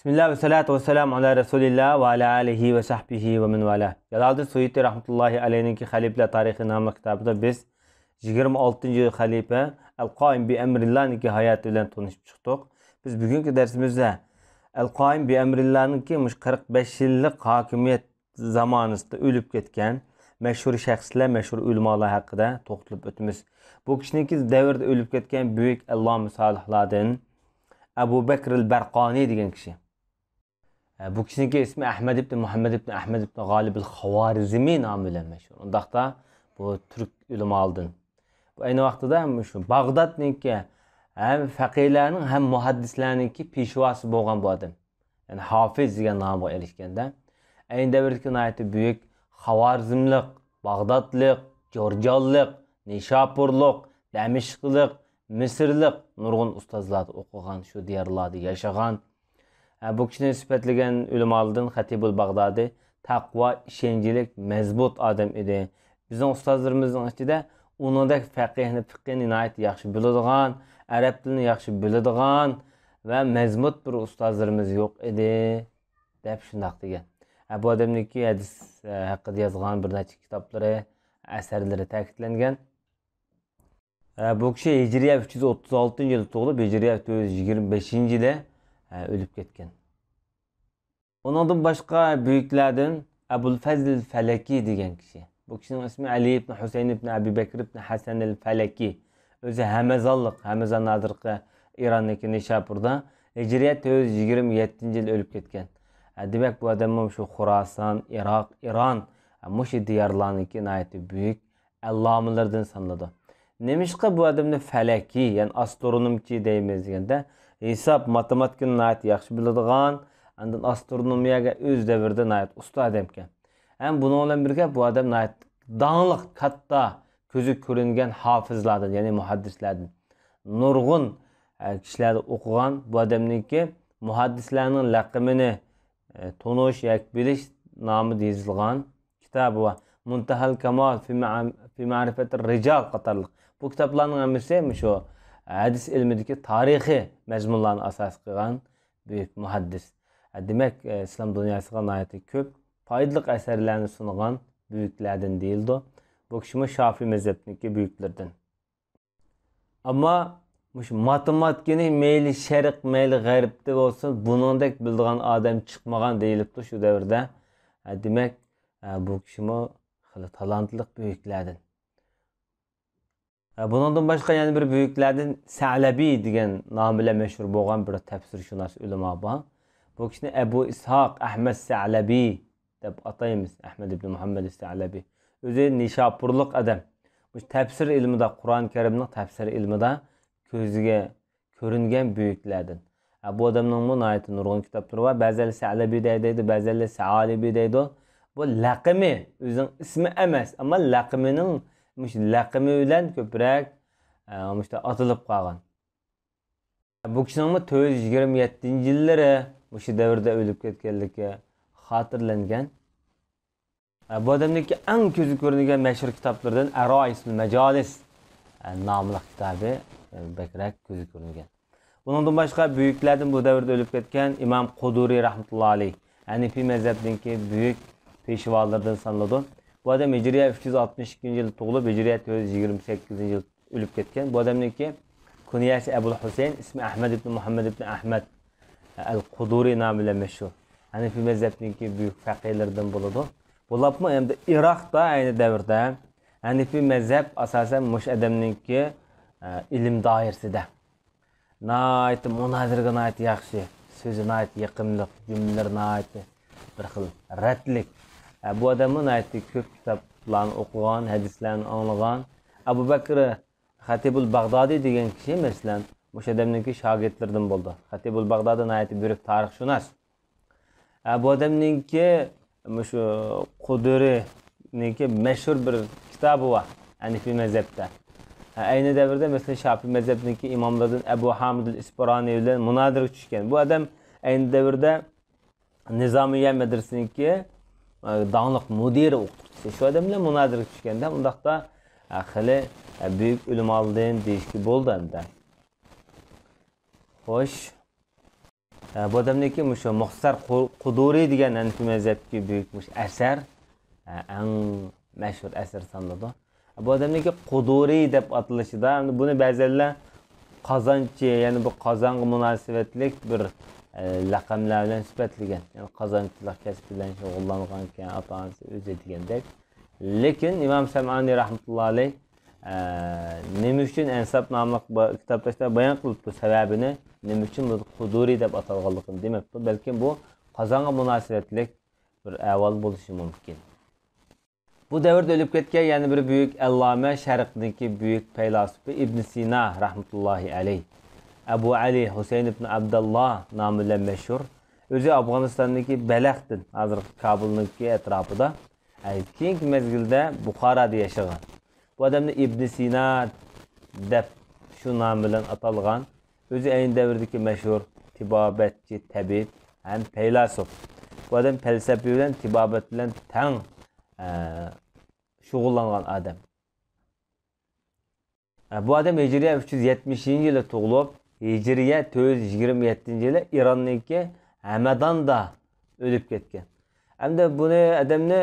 Bismillah ve salatu ve selamu ala Resulillah ve ala alihi ve sahbihi ve min vala. Jalaldin Suyuti rahmetullahi aleyhinki Halifler Tarihi namlı kitabında biz 26. halife El-Qaim bi Emrillah'niki hayatı ile tanışıp çıktık. Biz bugünkü dersimizde El-Qaim bi Emrillah'niki 45 yıllık hakimiyet zamanında ölüp ketken meşhur şəxslər, meşhur ulamalar haqqında toxtulub ötümüz. Bu kişinin devirde ölüp ketken büyük Allah-u salihlardan Ebu Bekr el-Berqani degan kişi. Bu kişinin ismi Ahmed ibn Muhammed ibn Ahmed ibn Galib el-Xavarizmi namı ile meşhur. Ondaqda bu Türk ulamalardan. Bu aynı vaqtida şu Bağdadniki hem faqihlarning hem muhaddislarniki peshvosi bo'lgan bu adam. Yani Hafiz degan nomga erishganda. Aynı devirdagi nayati büyük Xavarizmlik, Bağdadlik, Jorjonlik, Nishapurlik, Damishqlik, Misrlik nurg'un ustozlar o'qigan, shu diyorlarda yashagan. Bu kishini sifatlagan ulamolardan Xatibul Bag'dodiy taqvo, ishonchlik, mazbut odam edi. Bizning ustozlarimizning ichida uningdek faqihni, fiqhni nihoyat yaxshi biladigan, arab tilini yaxshi biladigan va mazmut bir ustozlarimiz yo'q edi deb shundoq degan. Bu odamniki hadis haqida yozgan bir necha kitoblari, asarlari ta'kidlangan. Bu kishi Hijriya 336-yil tug'ilib, Hijriya 425-yilda ölüp ketken. Ondan başka büyüklerden Ebul Fazl Feleki degan kişi. Bu kişinin ismi Ali ibn Hüseyin ibn Abi Bekir ibn Hasan el-Feleki. Özü Hamazallık, Hamazan nazırkı İran'daki Nişapur'da Hicriye 427-yil ölüp ketken. Demek bu adamım şu Khurasan, Irak, İran, muşi diyarlarındaki nayeti büyük Allah'ımlardan sanladı. Nemişka bu adamını Feleki, yani astronomiki deyimiz degende hesap, matematikini nayet yaxshi biladigan, andan astronomiyaga öz devirde nayet usta adamken. Hem bunu olan birge bu adam nayet dağınlık, katta, közü görüngen hafızlardan, yani muhaddislerden. Nurgun kişilerde okugan bu adamınki muhaddislerinin lakımını tonuş, yak biliş namı dizilgan kitabı var. Muntahal Kemal fi Ma'rifetir Rical qatarlık. Bu kitapların hemisi şu hadis ilmideki tarihi mezmunlarını asas kılan büyük muhaddis. Demek İslam dünyasına ait köp faydalı eserlerini sunulan büyüklerden değildi. Bu kişi Şafii mezhebindeki büyüklerden. Ama matematikini meyli şerik, meyli garipte olsun bunundaki bildiğin adam çıkmagan değildi şu devirde. Demek bu kişi talantlık büyüklerden. Bundan başka yani bir büyüklerden Sa'labi degan nom ile meşhur bo'lgan bir tafsirshunos ulamo bor. Bu kishini Ebu İshaq Ahmed Sa'labi deb ataymiz. Ahmed ibn Muhammed Sa'labi. O'zi Nishapurlik adam. Bu tafsir ilmida, Qur'on Karimning tafsir ilmida ko'ziga ko'ringan büyüklerden. Bu adamning munoyati nurg'un kitoblari bor. Ba'zilar Sa'labi deydi, ba'zilar Sa'alabi deydi. Bu laqimi, o'zining ismi emas, ama laqimining laqimi bilan ko'proq atılıp qolgan. Bu kishinin 427-yillari shu davrda o'lib ketganligi xotirlangan. Bu odamniki eng ko'zi ko'ringan mashhur kitoblardan Aroisul Majalis nomli kitobi bakrak ko'zi ko'ringan. Bundan boshqa büyüklerden bu davrda o'lib ketgan İmam Quduri rahmetullohi alayh, Hanifi mezhebidagi büyük peshvolardan sanaladi. Bu adam Hicriye 362-yil tug'ilib, Hicriye 428-yil ölüp ketken. Bu adamniki kunyasi Ebu Hüseyin, ismi Ahmed ibn Muhammed ibn Ahmed el-Quduri namıyla meşhur. Hanefi mezhebindeki büyük fakirlerden buludu. Bulap mı hem de Irak'ta aynı devirde Hanefi mezhep asasen muş adamniki ilim dairesinde. Nayet munazirga nayet yaxshi, sözü nayet yakınlık, cümleler nayet bir xil retlik. Bu adamın ayettiği köp kitaplarını okuyan, hadislerini anlayan Ebu Bekir Xatibul Bag'dodiy degan kişi mesela bu adamniki şagirdlerden buldu. Xatibul Bag'dodiy ayeti büyük tarixshunos. Bu adamniki şu Quduri'niki meşhur bir kitabı var. Hanifi mezhepte. Aynı devirde mesela Şafii mezhebindeki imamlardan Ebu Hamid el-İsparani ile munadir düşken. Bu adam aynı devirde Nizamiye medresiniki dağınlık müdiri okutucusu. Şu adamla munadir düşkende ondaqda xili büyük ulamalardan değişki boldu hem de. Hoş. Bu adamniki mushu Muxtar Quduriy degan Hanfi mazhabki buyukmuş eser, eng meşhur eser sanıldı. Bu adamniki Quduriy deb atılışıda bunu ba'zilar qozonchi, ya'ni bu qozonga munosabatlik bir laqamlar bilan sifatlagan. Yani qozonchilik kasb bilan shug'ullangan ekan, ota-onasi o'zi degandek. Lekin Imom Sam'ani rahmatullohi alayh nima uchun Ansab nomli kitobda bayon qilibdi sababini, nima uchun bu Quduriy deb atalganligini demabdi. Balkim bu qozonga munosabatlik bir avval bo'lishi mumkin. Bu davrda o'lib ketgan yana bir buyuk alloma, Sharqdagi buyuk faylasuf Ibn Sina rahmatullohi alayh. Abu Ali Husayn ibn Abdullah nomi bilan mashhur. O'zi Afg'onistondagi Balaxdin, hozirgi Kabulniki atrofida, keyingi mezgilda Buxoroda yashagan. Bu adamni Ibn Sina deb shu nom bilan atalgan. O'zi ayni davrdagi mashhur tibobatchi, tabib ham faylasuf. Bu adam falsafa bilan, tibobat bilan tang shug'ullangan adam. Bu adam Hijriya 370-yili tug'ilib, Hijriya 427-yili Ironniki Hamadonda o'lib ketgan. Hamda buni adamni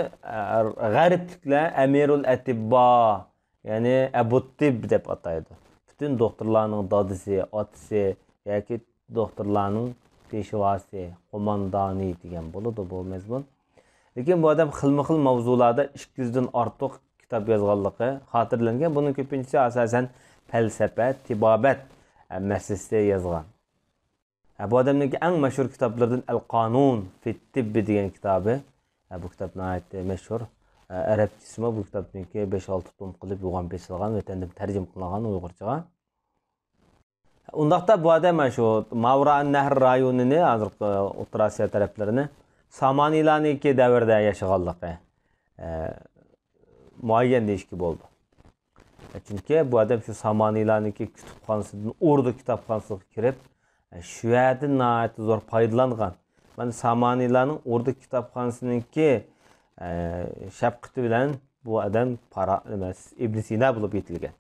g'arbliklar Amirul Atibba, ya'ni Abu Tib deb ataydi. Bütün doktorlarning dadisi, otasi yoki doktorlarning peshvosi, qo'mondoni degan bo'ladi bu mazmun. Lekin bu adam xilma-xil mavzularda 200 dan ortiq kitob yozganligi xotirlangan. Buning ko'pinchisi asosan falsafa, tibobat masalasida yozgan. Bu adamning eng mashhur kitoblaridan Al-Qanun fi Tibb degan kitobi. Bu kitob nihoyat mashhur. Arabchasi bu kitobniki 5-6 tom qilib yo'g'on besilgan va endi tarjima qilingan Uyg'urchaga. Undaqda bu adam shu Mavran Nahr rayonini, hozirgi O'rta Osiyo taraflarini Samanilarniki davrda yashaganligi muayyan deyishki bo'ldi. Chunki bu adam shu Samanilarniki kutubxonasidan Urdu kitobxonasiga kirib, shu yerdan nihoyat zo'r foydalangan. Mana Samanilarning Urdu kitobxonasiniki shafqati bilan bu adam Ibn Sina bo'lib yetilgan.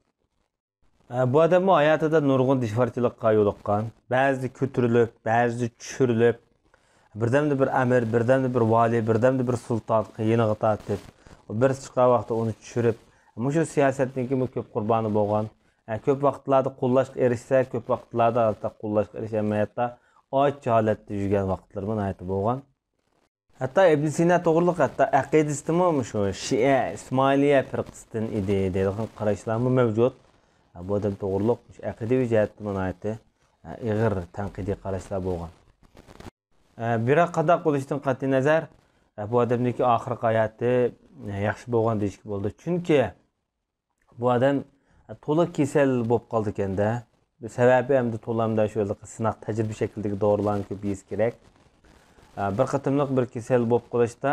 Bu adam hayotida nurg'un dishvarchilikqa yo'liqqan. Ba'zi ko'tarilib, ba'zi tushirilib, birdamda bir amir, birdamda bir vali, birdamda bir sulton qiyiniga tortib, bir chiqqan vaqtda uni tushirib, shu siyosatniki ko'p qurboni bo'lgan. Ko'p vaqtlarda qo'llashga erishsa, ko'p vaqtlarda qo'llashga erishmayotda och holatda yurgan vaqtlar nihoyat bo'lgan. Hatto Ibn Sina to'g'riliq hatto aqidasida shu Shia Ismoiliya firqasidan edi deydigan qarashlar mavjud. Bu odam to'g'riliq aqidaviy jihatdan nihoyat ig'ir tanqidiy qarashlar bo'lgan. Biroq qanday bo'lishidan qat'iy nazar bu odamning oxirgi hayoti yaxshi bo'lgan deyishga bo'ldi. Chunki bu odam to'liq kasal bo'lib qoldi ekanda. Sababi hamda to'lamda shu sinoq tajriba shaklidagi dorilarni ko'p yeyish kerak. Bir qatimliq bir kasal bo'lib qolishda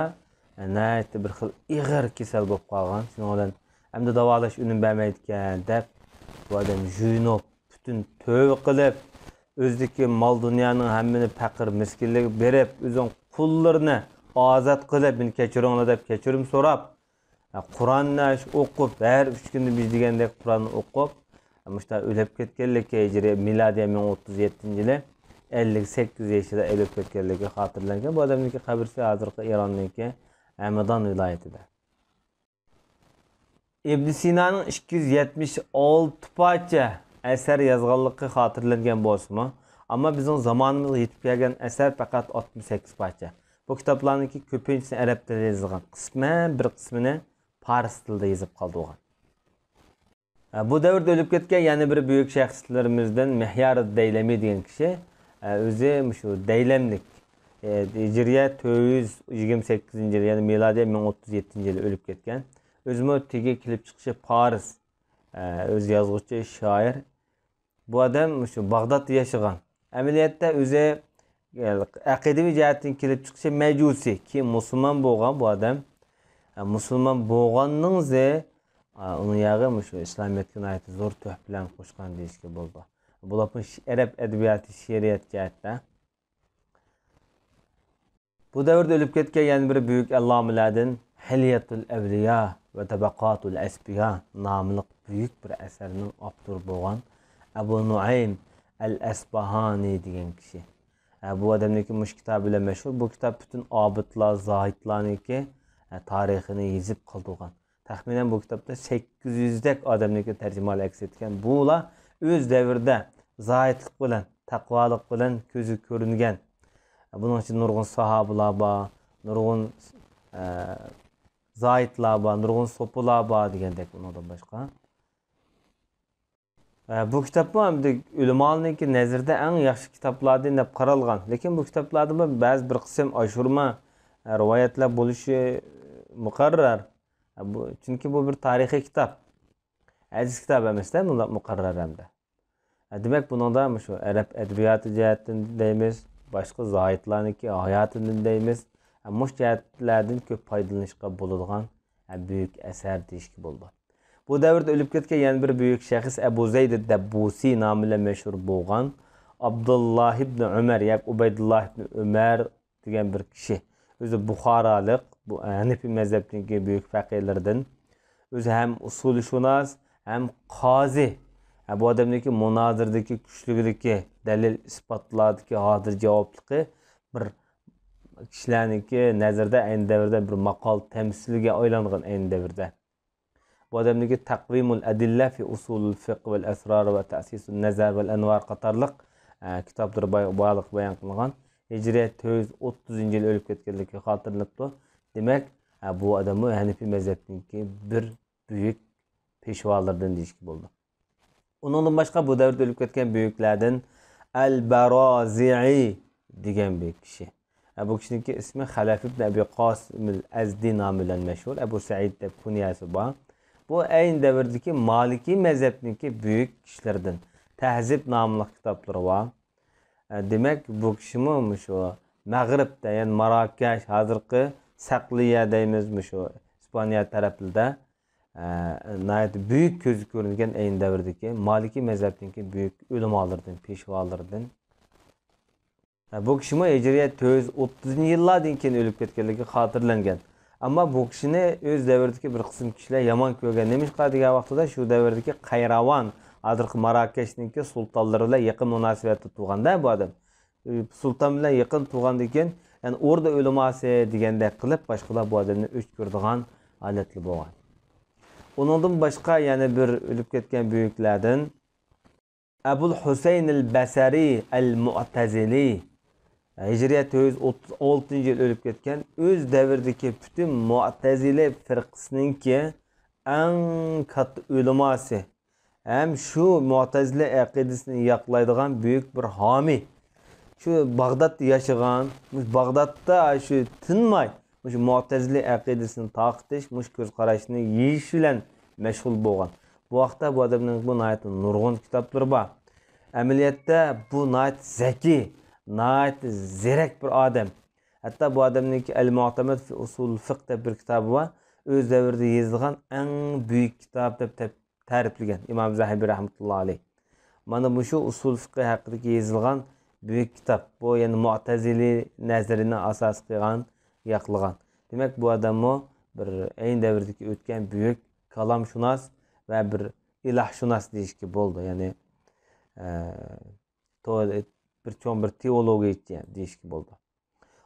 nihoyat bir xil ig'ir kasal bo'lib qolgan. Shuning bilan hamda davolash unum bermaydi ekan deb bu odam juyinib, butun tövbe qilib, o'zidagi mol dunyoning hammani faqir miskinlik berib, o'zining qullarini ozod qilib, meni kechiringlar deb kechirim so'rab, Qur'onni o'qib, har 3 kunda biz degandek Qur'onni o'qib, mushta o'lib ketganligi Hijriya milodiy 1037-yili 58 yoshida o'lib ketganligi xotirlangan. Bu odamning qabrisi hozirgi Ironniki Hamadon viloyatida. Ibn Sina'nın 276 parça eser yazganlığı hatırlangan bo'lsa-mu, ama bizim zamanımızda yetib kelgan eser faqat 68 parça. Bu kitaplarniki ko'pinchisi arab tilida yozilgan. Qisman bir qismini fors tilida yozib qoldirgan. Bu davrda o'lib ketgan yana bir buyuk shaxsiyatlarimizdan Mihyar Daylami degan kishi o'zi shu daylamlik Hijriya 428-yil, ya'ni milodiy 1037-yil o'lib ketgan. Özümü tege kelib chiqishi Paris, öz yozuvchi, shoir. Bu adam şu Bag'dodda yashagan. Amaliyotda o'zi aqidaviy jihatdan kelib chiqishi Majusi, ki musulmon bo'lgan bu adam. Musulmon bo'lganning o'zi uni yag'i shu islomiyatga nihoyat zo'r tuhf bilan qo'shgan deyishga bo'ldi. Bular arab adabiyoti, she'riyat jihatda. Bu davrda o'lib ketgan yana bir buyuk allomalardan Hilyatul Evliya ve Tabaqatul Asbiya namlı büyük bir eserinin avtoru bo'lgan Abu Nuaym al-Asbahani degan kishi. Bu adamniki mush kitobi bilan mashhur. Bu kitob butun obidlar, zohidlarniki tarixini yezib qoldirgan. Taxminan bu kitobda 800 dek odamniki tarjimalar aks etgan. Bular o'z davrida zohidlik bilan, taqvolik bilan ko'zi ko'ringan. Bunun için nurgun sahabalar bor, nurgun zohidlar bor, nurgun so'pilar bor degandek bundan boshqa. Bu kitap ham ulamolarniki nazarda eng yaxshi kitoblardan deb qaralgan. Lekin bu kitoblarda ba'zi bir qism oshurma rivoyatlar bo'lishi muqarrar. Chunki bu bir tarixiy kitob. Aziz kitob emasda, bunda muqarrar hamda. Demak, buningda shu arab adabiyoti jihatdan deymiz, boshqa zohidlarniki hayotidan deymiz. Mush jihatlardan ko'p foydalanishga bo'ladigan buyuk asar deyishga bo'ladi. Bu davrda ölüp ketken yana bir büyük şahıs Ebu Zeyd Dabbusi namıyla meşhur bo'lgan Abdullah ibn Ömer yak Ubeydullah ibn Ömer degan bir kishi. O'zi Buxorolik, bu Hanifi mazhabidagi büyük faqihlardan. O'zi ham usulshunos, ham qozi. Bu odamniki munozirdagi kuchligidagi dalil isbotlardagi hozir javobligi bir kishilarniki nazarda ayni davrda bir maqol tamsiliga aylangan ayni davrda. Bu adamdaki Takvimul Adilla fi Usulul Fiqh vel Esrar ve Ta'sisul Nazar vel Envar qatarlıq kitapları bağlıq bayan qılgan. Hicret 430 yıl ölüp ketkenligi xatırlıptı. Demek bu adamı Hanifi mezhebindeki bir büyük peşvalardan deyişki oldu. Ondan başka bu davrda ölüp ketken büyüklerden El-Barazi'i degan bir kişi. Bu kişinin ismi Halaf ibn Abi Qasim el-Azdi namıyla meşhur. Ebu Sa'id de kunyası var. Bu aynı devirdeki Maliki mezhebindeki büyük kişilerden. Tehzib namlı kitapları var. Demek bu kişi şu Mağrib'de yani Marrakeş, hazırki Sakliye deyimiz şu İspanya tarafında büyük gözü görüngen aynı devirdeki Maliki mezhebindeki büyük ulemalardan, peşvalardan. Bu kişi Hicret 430 yıllardan keyin ölüp ketkenligi hatırlangan. Ama bu kişini öz devrdeki bir kısım kişiler yaman ko'rgan. Nemishqa degan vaqtida shu davrdagi Qayravan, hozirgi Marokeshniki sultonlari bilan yaqin munosabatda turganda bu odam. Sulton bilan yaqin turgandan keyin, ya'ni o'rda o'limasi degandek qilib boshqalar bu odamni o'ch ko'rdigan holatli bo'lgan. Undan boshqa yana bir o'lib ketgan buyuklardan Abul Husayn al-Basri al-Mu'tazili Hicret 136 yıl ölüp ketken öz devirdeki bütün Mu'tazile firqasininki en katı uleması. Hem şu Mu'tazile aqidasini yaqlaydigan büyük bir hami. Şu Bağdat'ta yaşagan, Bağdat'ta şu tinmay, şu Mu'tazile aqidasini taqtish, mush ko'z qarashini yeyish bilan meşgul bo'lgan. Bu vaqtda bu odamning bu nayat nurg'un kitoblari bor. Amaliyotda bu nayat zaki, nayat zerek bir adam. Hatta bu adamniki El-Mu'tamed fi Usul Fiqh deb bir kitobi var. Öz davrida yozilgan eng büyük kitob deb ta'riflagan İmam Zahabi rahmetullohi alayh. Mana bu shu usul fiqh haqida yozilgan büyük kitob. Bu yani Mu'tazili nazarini asos qilgan, yaqlagan. Demak bu adam bir ayni davrdagi o'tgan büyük kalamshunos va bir ilahshunos deyishga bo'ldi. Ya'ni bir teologiya deyishga bo'ldi.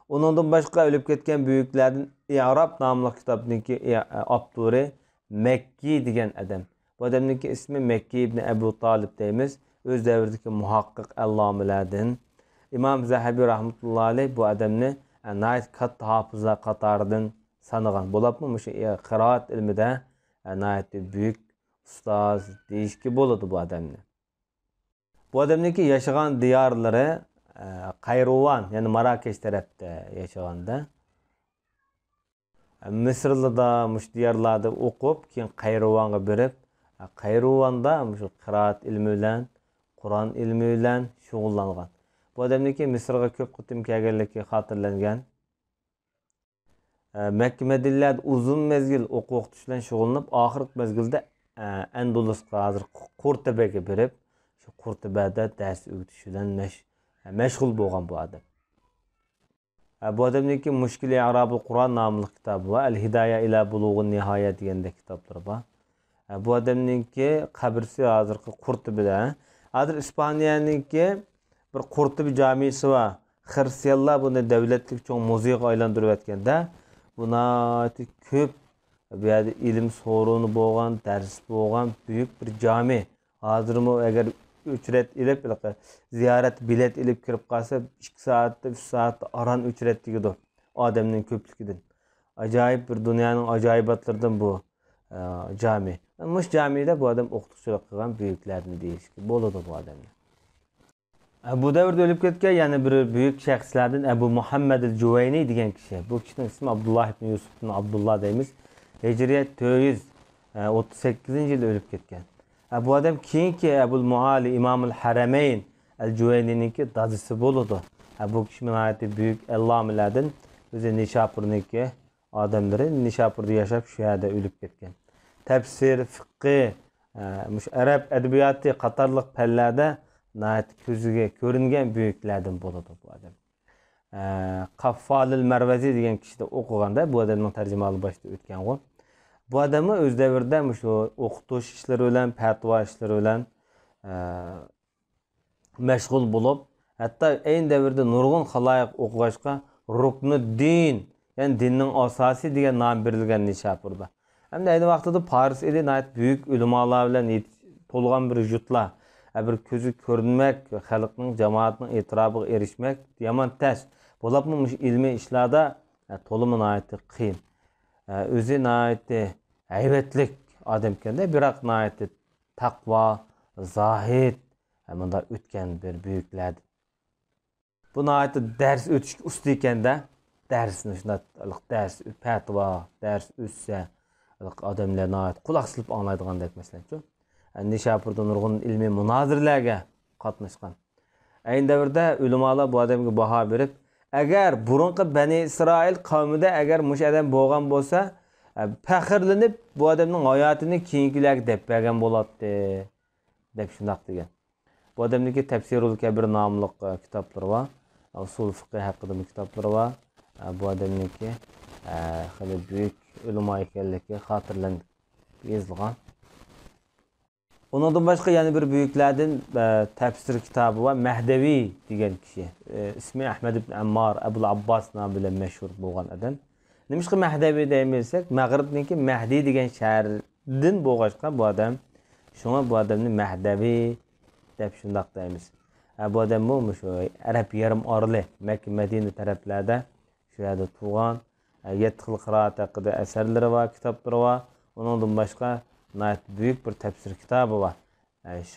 Ondan başqa ölüp ketken büyüklerden İ'rab namlı kitabındaki Abduri Mekki degan adam. Bu adamdaki ismi Mekki ibn Ebu Talib deymiz. Öz devirdeki muhakkik allamilerden. İmam Zahabi rahmetullahi aleyh bu adamni nayt katta hafıza qatardan sanıgan. Bolapmı şu qiraat ilmide nayt büyük ustaz deyişki boladı bu adamni. Bu adamdaki yaşagan diyarları Qayruvan yani Marrakeş tarafta yaşaganda Mısırlıda muş diyarlarda o'qib keyin Qayruvanga berib Qayruvanda muş qiraat ilmi bilan Qur'on ilmi bilan shug'ullangan. Bu odamniki Misrga ko'p qitim kelganligi xotirlangan. Makka Madinada uzun mezgil o'qib bilan shug'ullanib oxirgi mezgilda Andalusga hozir Qurtubaga berib shu Qurtubada dars o'tish bilan meşgul bo'lgan bu adam. Bu adamniki Mushkil Arabul Qur'on namlı kitabı var. El-Hidaya ila Bulug'un Nihaya deganda kitapları var. Bu adamniki qabrisi hozirgi Qurtubada. Hozir İspaniyaniki bir Qurtubi jamisi var. Hristiyanlar bunu devletlik çoğun muziğe aylandırıp etkende. Buna köp bu yerda ilim sorunu bo'lgan, ders bo'lgan büyük bir cami. Hazırmı eğer ücret ilip ziyaret bilet ilip kirip kalsa 2 saatte 3 saatte aran ücret diyordu. Adem'in köplüküdün. Acayip bir dünyanın acayibatlarından bu cami. Mış camide bu adam okutukçuluk kılgan büyüklerini değişik. Boludu bu adamlar. Bu devirde ölüp ketken yani bir büyük şahslardan Ebu Muhammed el-Cüveyni diyen kişi. Bu kişinin ismi Abdullah ibn Yusuf ibn Abdullah deyimiz. Hicriyet 438. yılda ölüp ketken. Bu adam kiyinki Ebul Muali İmam-ül Harameyn el-Cüveyni'ninki dazısı boludu. Bu kişi minayeti büyük ellamilerden bize Nişapur'ninki adamları Nişapur'da yaşayıp şu yerde ölüp ketken. Tefsir, fıkkı, Arap edebiyatı, Katarlık pellerde közüge görüngen büyüklerden boludu bu adam. Kaffalil Mervezi diyen kişi de okuganda bu adamın tercümalı başta ötken o. Bu adamı öz devirde okutuş işleri ölen, petva işleri ölen meşgul bulup hatta en devirde nurgun halayık okugaçka ruknu din yani dinin asası diye nam verilgen Nişapur'da. Hem de aynı vaxtıda Paris idi büyük ulemalar bilen tolgan bir jutla bir közü görünmek, halkının, cemaatinin etrafına erişmek yaman tez. Bolapmış ilmi işlerde tolumun ayeti kıyım. Özü ayeti aybetlik adamken de birak ayeti takva, zahid hemen da ötken bir büyüklerdi. Bu ayeti ders ötüş üstüyken de dersini şuna ders petva, ders üsse adamlar ayet kulak sılıp anlaydıgan dek mesela. Nişapur'da nurgun ilmi münazirlerge katmışkan. Aynı devirde ulemalar bu adamga baha berip, eğer burunqi Bani İsrail kavmida eğer muş adam bo'lgan bo'lsa, faxrlanib bu adamning hayotini keyingilarga deb bergan bo'ladi deb shundaq degan. Bu adamniki Tafsirul Kabir nomli kitoblar var. Usul fiqh haqida kitoblar var. Bu adamniki hali büyük ulemo ekanligi xotirlanib yozilgan. Ondan başka yani bir büyüklerden tefsir kitabı var. Mehdevi diyen kişi. İsmi Ahmed ibn Ammar, Ebu Abbas namıyla meşhur boğan adam. Demiş ki Mehdevi deyimirsek, Mağrib'ninki Mehdi diyen şehirden boğaçka bu adam. Şuna bu adamın Mehdevi deyip şundak deyimiz. Bu adam bu olmuş o Arap yarım arlı. Mekke Medine taraflarda şu yerde tuğan. 7 yıl kıraat hakkında eserleri var, kitapları var. Ondan başka büyük bir tefsir kitabı var.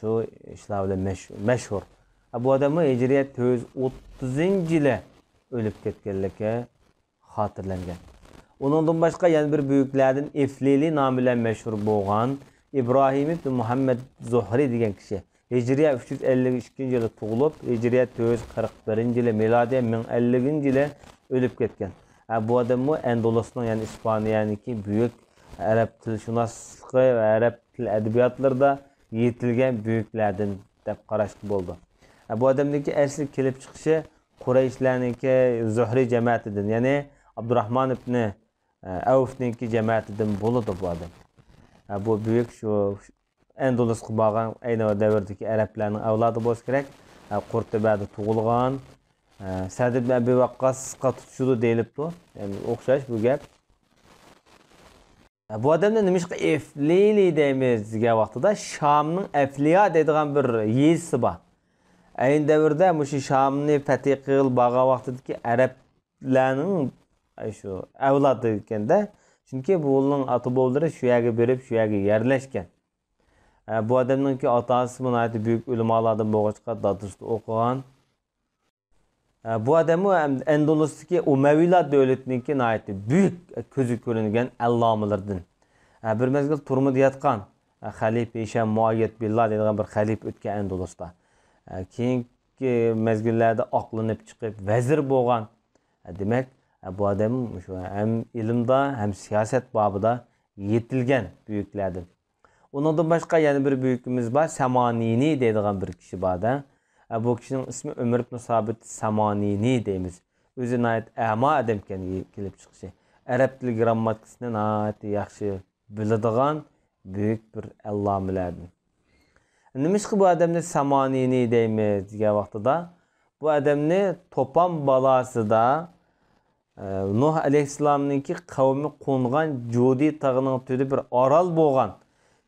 Şu işlerle meşhur. Bu adamı Hicriyet 130. yılı ölüp ketkenligi hatırlangan. Ondan başka yani bir büyüklerden Eflili namıyla meşhur bo'lgan İbrahim ibn Muhammed Zuhri degan kişi. Hicriyet 352. yılı tug'ilib, Hicriyet 441. yılı miladiye 1050. yılı ölüp ketken. Bu adamı Endolus'un yani İspanya'nınki büyük Arap tilşunaslığı ve Arap til edebiyatlarda yetilgen büyüklerden deb qarashli bo'ldi. Bu adamdaki asli kelib chiqishi Qurayshlarniki Zuhri cemaatidan, ya'ni Abdurrahman ibn Avf'ninki cemaatidan bo'ladi bu adam. Bu büyük şu Endolusga borgan ayni davrdagi arablarning avlodi bo'lishi kerak. Qurtubada tug'ilgan, Sa'd ibn Abi Waqqasga tutishudi deyilibdi. Yani o'xshash bu gap. Bu adamda nimişki Eflili deyimiz degan vaqtida Şamning Efliya deydigan bir yezisi bor. Ayni davrda mushi Şamni fatih qilib borgan vaqtidagi arablarning shu avlodi ekanda, chunki buning ota-bobolari shu yerga berib, shu yerga yerlashgan. Bu adamningki otasi bunati büyük ulemalardan bo'lg'achqa dadisida o'qigan. Bu adamı Endolus'taki Umayyalar devletininki büyük közü görüngen allamalardan. Bir mezgil turmada yatqan Xalif Hisham Muayyad Billah deydigan bir xalif o'tgan Endolusda. Keyingi mezgillarda aqlanib chiqib vazir bo'lgan. Demak, bu adam hem ilmda hem siyaset babida yetilgan büyüklerden. Ondan başka yani bir büyükümüz var, Samanini deydigan bir kişi bor-da. Bu kişinin ismi Ömer ibn Sabit Samanini deymiz. Özüne ait ama adamken kelib chiqishi. Arab tili grammatikasini nihoyatda yaxshi biladigan büyük bir allamilardan. Nimaga bu adamni Samanini deymiz degan vaqtida Bu adamni topan balası da Nuh aleyhisselam'ınki kavmi qo'ngan Jodi tağının tüdü bir oral bo'lgan.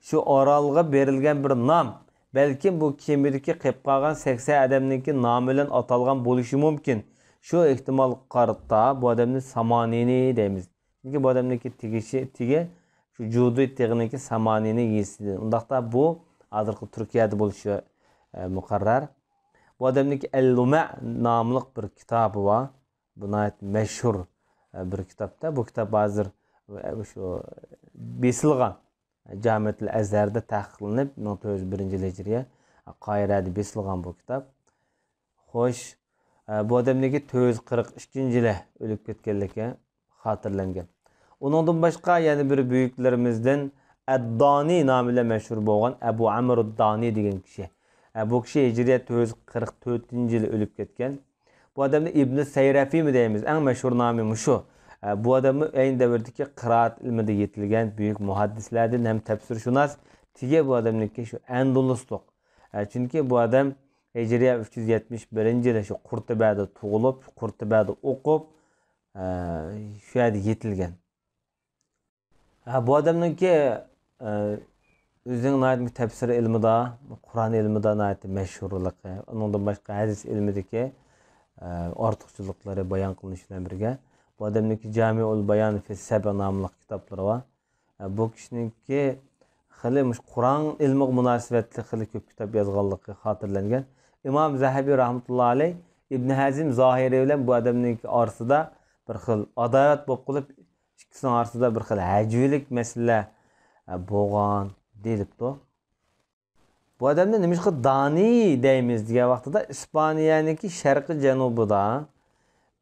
Şu oralga berilgan bir nam. Belki bu kemidagi qilib qolgan 80 adamninki nomi bilan atalgan bo'lishi mumkin. Şu ehtimal qarta bu adamni Samanini deymiz. Çünkü bu adamninki tigi şu Jodi tağınınki Samanini yesidi. Undaqda bu hozirgi Turkiyada bo'lishi muqarrar. Bu adamninki El-Luma nomli bir kitobi var. Buna meşhur bir kitapta. Bu kitap hazır şu besilgan Camiatul Azhar'da tahqiqlanib 1901 hijriya Qoyirada besilgan bu kitap. Xo'sh, bu odamniki 442-yili o'lib ketganligi xotirlangan. Uningdan boshqa yana bir buyuklarimizdan Ad-Dani nomi bilan mashhur bo'lgan Abu Amr ad-Dani degan kishi. Bu kishi hijriya 444-yili o'lib ketgan. Bu adamni İbn Sayrafi mi deymiz? En meşhur namı şu. Bu adamı aynı devirdeki kıraat ilminde yetilgen büyük muhaddislerden hem tefsirşunas. Tige bu adamınki şu Endolusluq. Çünkü bu adam hicriye 371. yılda şu Kurtube'de tuğulup, Kurtube'de okup şu yerde yetilgen. Bu adamınki özünün ait tefsir ilmi da, Kur'an ilmi da ait meşhurluq. Ondan başka hadis ilmideki ortiqchilikları bayon qilinishi bilan birga bu odamniki Jamiul Bayan fi Sab'a nomli kitoblari bor. Bu kishiniki xili Qur'on ilmiga munosabatli xili ko'p kitob yozganligi xotirlangan. Imom Zahabiy rahmatullohi alayh Ibn Hazm Zohiri bilan bu odamniki orasida bir xil adolat bo'lib qolib, ikkisining orasida bir xil hajvilik masala bo'lgan deyilibdi. Bu adamda nima Dani deymiz degan vaqtida İspaniyaniki sharqi janubida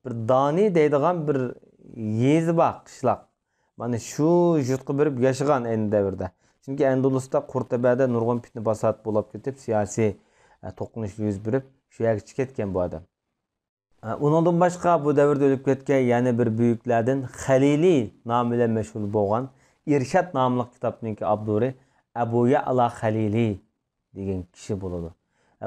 bir Dani deydigan bir yezi bor, qishloq. Mana shu yurtga berib yashagan endi davrda. Chunki Andalusda Qurtubada nurg'un fitna fasod bo'lib ketib, siyosiy to'qinish yuz berib, shu yerga ketgan bu odam. Uningdan boshqa bu davrda o'lib ketgan yana bir buyuklardan Halili nomi bilan mashhur bo'lgan Irshad nomli kitobniki avtori Abu Ya'la Halili degan kishi bo'ladi.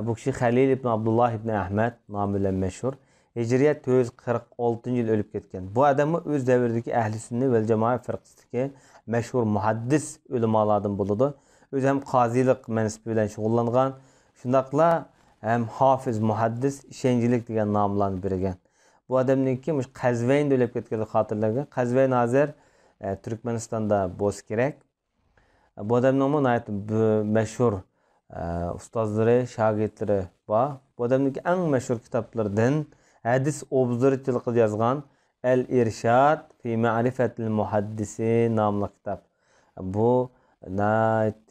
Bu kishi Halil ibn Abdullah ibn Ahmad nomi bilan mashhur. Hijriya 446-yil o'lib ketgan. Bu odamni o'z davridagi ahli sunna va jamoat firqasidagi mashhur muhaddis ulamolardan bo'ladi. O'zi ham qozilik mansibi bilan shug'ullangan. Shundaqla ham hofiz muhaddis ishonchlik degan nomlarni bergan. Bu odamniki Qazvaynda o'lib ketganligi xotirlangan. Qazvayn hozir Turkmanistonda bo'lsa kerak. Bu odamning mashhur ustozları, şagirdleri var. Bu adamdaki en meşhur kitaplardan hadis obzorchilik yazgan El-İrşad fi Ma'rifetil Muhaddisi namlı kitap. Bu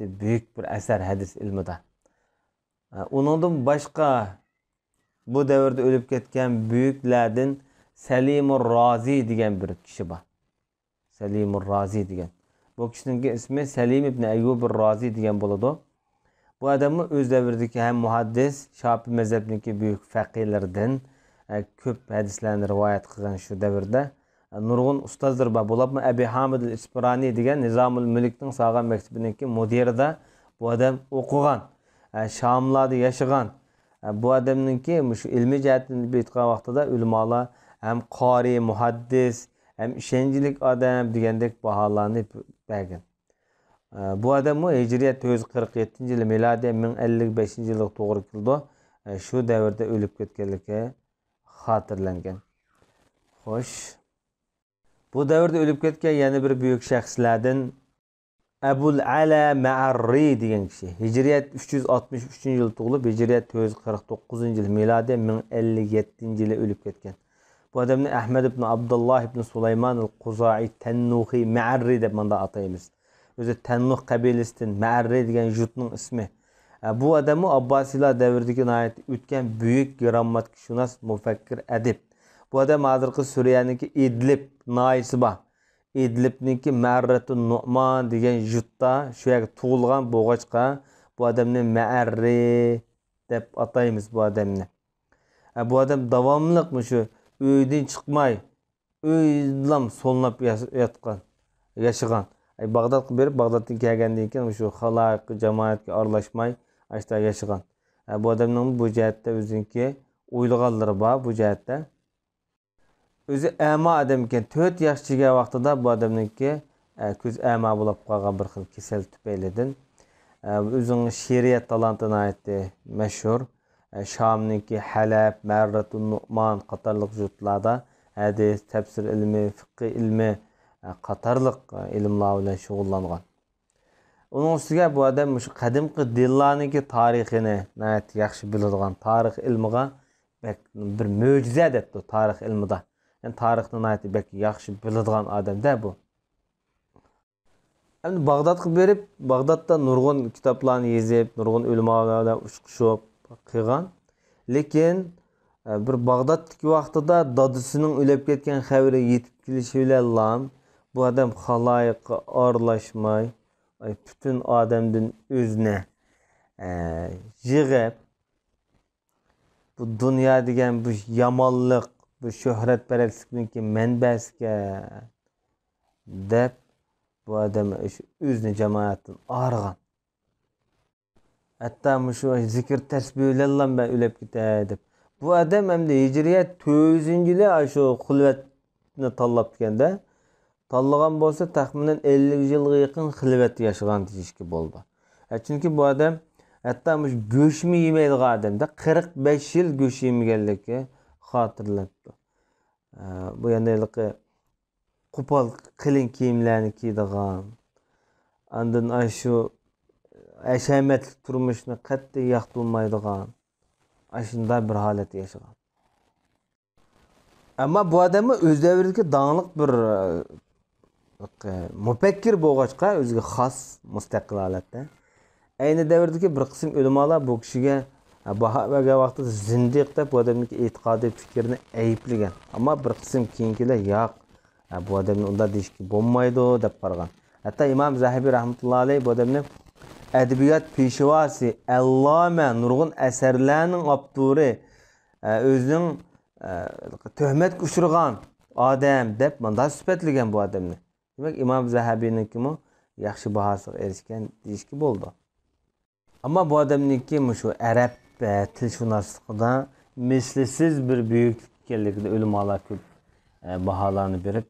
büyük bir eser hadis ilmida. Onundan başka bu devirde ölüp ketken büyüklerden Salimur Razi degan bir kişi var. Salimur Razi degan. Bu kişinin ismi Salim ibn Eyyub Razi degan bo'ladi. Bu adamı öz devirdeki hem muhaddis, Şafi mezhebindeki büyük fakirlerden köp hadislerini rivayet kılan şu devirde. Nurgun ustazdır var. Bulabmı Ebi Hamid el-İsbirani degan Nizamul Mülk'nin sağlam mektebindeki müdirde bu adam okugan, Şamlarda yaşagan. Bu adamınki şu ilmi cihetini bitken vaxtıda ulamalar hem qari, muhaddis, hem işencilik adam degendek bahalarını bergen. Bu adamı hicriye 447-yili miladiye 1055-yilga to'g'ri keldi. Shu davrda o'lib ketganligi xotirlangan. Xo'sh. Bu davrda o'lib ketgan yana bir buyuk shaxslardan Abul Ala Ma'arri degan kishi. Hijriya 363-yil tug'ilib, hijriya 449-yil miladiye 1057-yili o'lib ketgan. Bu adamni Ahmad ibn Abdullah ibn Sulayman al-Quzai Tannuhi Ma'arri deb manda ataymiz. Özü Tennuh kabilesinden Ma'arri degan jutning ismi. Bu adamı Abbasilar davridagi nayet o'tgan büyük grammatikunas mufakkir adib. Bu adam hozirgi Suriyaniki Idlib naisi bor. Idlibniki Ma'arratun Nu'man degan jutda shu yerga tug'ilgan bo'g'achqa bu adamni Ma'arri deb ataymiz bu adamni. Bu adam davomli shu uydan chiqmay, uylam so'nlab yashagan. Bağdatga berib, Bağdatdan kelgandan keyin shu xalq jamoatga aralashmay, ashta yashagan. Bu odamning bu jihatda o'ziniki o'ylaganlari bor bu jihatda. O'zi a'mo odam ekan, 4 yoshchiga vaqtida bu odamniki ko'z a'mo bo'lib qolgan bir xil kasal tufaylidan o'zining she'riyat talantini aytdi, mashhur. Şamniki Halab, Merratun Nu'man qatarlıq yurtlarda hadis, tefsir ilmi, fiqh ilmi qatarlıq ilimlar bilan shug'ullangan. Onun ustiga bu odam shu qadimgi dillarniki tarixini yaxshi biladigan, tarix ilmiga bir mo'jiza debdi tarix ilmida. Yani tarixni bek yaxshi biladigan odamda bu. Endi Bag'dodga berib, Bag'dodda nurg'un kitoblarni yozib, nurg'un ulamolarga ushqishib qilgan. Lekin bir Bag'doddagi vaqtida dadisining o'lib ketgan xabari yetib kelishi bilan bu odam xaloyiqqa aralashmay, bütün odamdan o'zini yig'ib, bu dunyo degan bu yomonlik, bu shuhratparastlikning manbasiga deb bu odam o'zini jamoatdan arg'an. Hatta şu zikir tesbihlerle ben ölüp giderdim. Bu adam hem de Hicriyet 400-yili şu xilvatni tanlab gende. Tanlagan bolsa taxminen 50 yılga yakın xilvat yaşagan deyishki bo'ldi. Çünkü bu adam hatta go'shtni yemaydigan odamda 45 yil go'sht yemaganligi xotirlabdi. Bu yanayliqi qo'pol qilin kiyimlarni kiydigan. Andan şu aşametlik turmuşunu qattiq yoqtirmaydigan ashunda bir holat yaşagan. Ama bu adamı o'z davridagi dаңliq bir mufakkir bo'lg'achqa o'ziga xos mustaqil holatda. Ayni davrdagi bir qism ulamolar bu kishiga baho bergan vaqtida zindiq deb bu odamning e'tiqodiy fikrini ayiblagan. Ammo bir qism keyingilar yo'q, bu odamni unda deyishki bo'lmaydi deb qaragan. Hatta İmam Zahabi rahmatullohi alayhi bu odamni Edebiyat peshvosi, alloma, nurg'un asarlarning avtori, o'zining tuhmatga uchragan odam deb bunday sifatlagan bu odamni. Demak, Imom Zahabiyninki yaxshi bahosiga erishgan deyishki bo'ldi. Ammo bu odamniki shu arab tilshunosligida mislsiz bir buyuklik ekanligida ulamolar ko'p baholarni berib,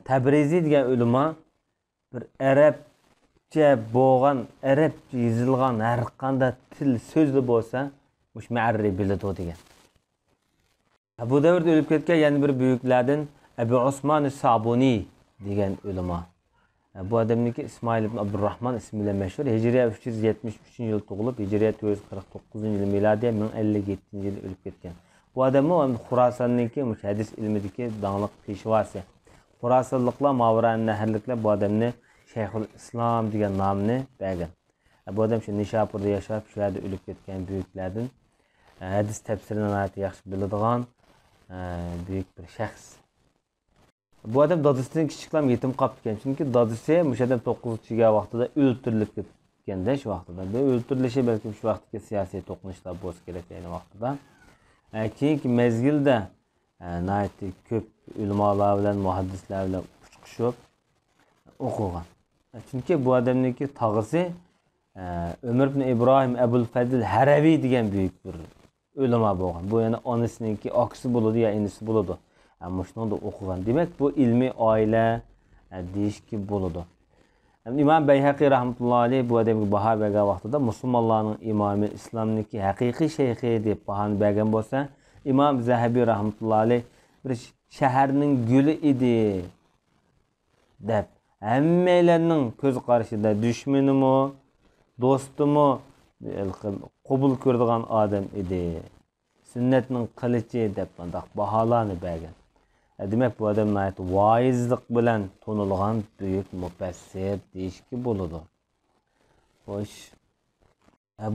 Tabriziy degan ulamo bir arab bo'lgan arabcha yozilgan har qanday til so'zli bo'lsa mush ma'arri biladi degan. Bu davrda o'lib ketgan yana bir buyuklardan Abu Usmon Sabuni degan ulamo. Bu odamniki İsmail ibn Abdurrahman ismi bilan mashhur. Hijriya 373-yil tug'ilib, Hijriya 449-yil milodiya 1057-yil o'lib ketgan. Bu odam Xurosonniki hadis ilmidagi dаңliq peshvosi. Xurosonliklar, Mavran nahrliklar bu odamni Shayxul Islom degan nomni bergan. Bu odam shu Nishapurda yashab, shu yerda o'lib ketgan buyuklardan hadis tafsirini yaxshi biladigan büyük bir shaxs. Bu odam dadisining kichiklam yetim qolib ketgan. Chunki dadisi o'sha odam 9-yil vaqtida o'ldirilib ketganda, shu vaqtida. Bu o'ldirilishi balki shu vaqtga siyosiy to'qnashlar bo'lsa kerak ayni vaqtida. Keyingi mezgilda ko'p ulamolar bilan, muhaddislar bilan uchqishib o'qigan. Chunki bu odamniki tog'isi Ömer ibn İbrahim Ebul Fadl Haraviy degan büyük bir ulamo bo'lgan. Bu yana onasiniki oqsi bo'ladi ya inisi bo'ladi. Ammo shuni da o'qigan. Demak, bu ilmiy oila deyishki bo'ladi. İmam Bayhaqi rahmatullohi alayhi bu odamga baho bergan vaqtida musulmonlarning imomi, islomniki haqiqiy shayxi deb baho bergan bo'lsa, İmam Zahabi rahmatullohi alayhi bir shaharning guli edi deb hammalarning ko'z qarashida dushmanimi, do'stimi qabul ko'radigan odam edi. Sunnatning qilichi deb bunday baholarni bergan. Demak, bu odam voizlik bilan tonilgan büyük mufassir deyishki bo'ladi. Xo'sh.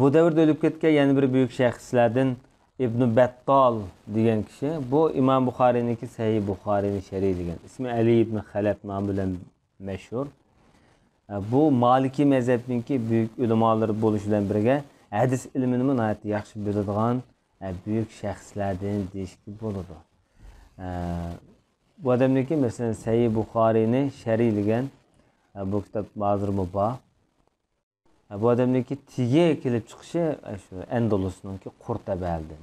Bu davrda o'lib ketgan yana bir büyük shaxslardan İbn Battal degan kishi, bu İmam Buxoriyniki Sahih Buxoriyni sharih degan. İsmi Ali ibn Xalaf nomi bilan mashhur. Bu Maliki mazhabiniki büyük ulamolar bo'lishi bilan birga hadis ilmini yaxshi biladigan büyük shaxslardan deyishki bo'ladi. Bu odamniki mesela Sahih Buxoriyni sharhlagan bu kitob hozir bor. Bu odamniki tigi kelib chiqishi shu Andalusningki Qurtaba'da.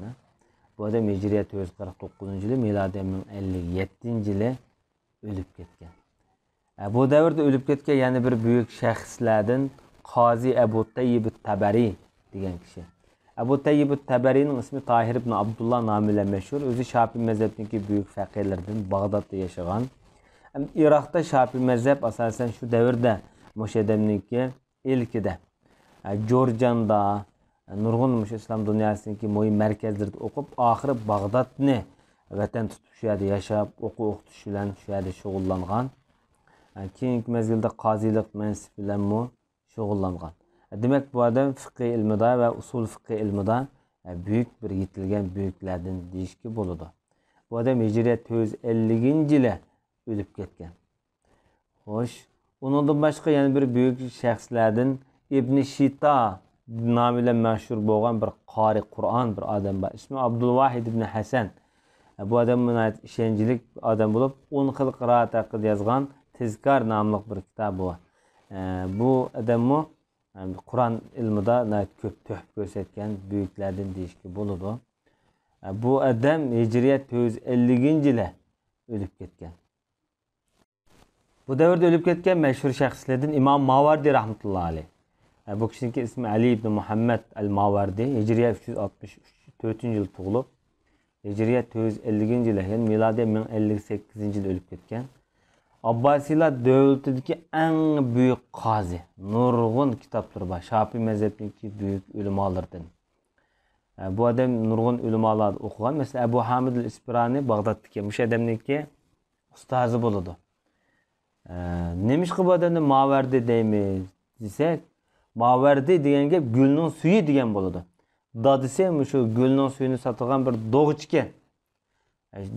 Bu adam Hicriyet 449 yılı, miladiy 57 yılı ölüp ketgan. Bu davrda ölüp ketgan yana bir büyük şəxslərdən Qazi Əbu Tayyib Təbəri degan kishi. Əbu Tayyib Təbərining ismi Tahir ibn Abdullah nomi bilan mashhur. O'zi Shafiy mazhabidagi büyük faqihlardan Bag'dodda yashagan. Iroqda Shafiy mazhab asosan shu davrda mushadamniki ilkida. Jorjanda nurg'un islom dunyosidagi muhim markazlarda o'qib, oxiri Bag'dodni vatan tutib shu yerda yashab, o'qib o'qitish bilan shu yerda shug'ullangan. Keyingi mezgilda qozilik mansibi bilan shug'ullangan. Demak, bu adam fiqh ilmida va usul fiqh ilmida büyük bir yetilgan büyüklerden deyishki bo'ladi. Bu adam Hicriyet 450-yili o'lib ketgan. Xo'sh, undan boshqa yana bir büyük shaxslardan İbn Shita nomi bilan mashhur bo'lgan bir qori Qur'on bir odam bor. İsmi Abdulvahid ibn Hasan. Bu adam ishonchli odam bo'lib, 10 xil qiroat haqida yozgan Tezkar namlıq bir kitabı var. Bu adamı Kur'an ilmida ko'p töhf ko'rsatgan büyüklerden deyishki bo'ladi. Bu adam Hicriyet 450-yili o'lib ketgan. Bu davrda o'lib ketgan mashhur shaxslardan İmam Mavardi rahmetullohi alayh. Bu kishining ismi Ali ibn Muhammad al-Mavardi. Hicriyet 364-yil tug'ilib, Hicriyet 450-yili, yani miladiy 1058-yili o'lib ketgan. Abbasilar devletindeki en büyük qazi, nurg'un kitapları var. Shafiy mezhebindeki büyük ulamalardan. Bu adam nurg'un ulamalar o'qigan. Mesela Ebu Hamid al-Isfirani Bag'doddagi mush adamniki ustozi bo'ladi. Nemişki bu adamni Mavardi deymiz desak, Mavardi degan gap gulning suyi degan bo'ladi. Dadisi shu gulning suyini sotgan bir dog'ich ekan.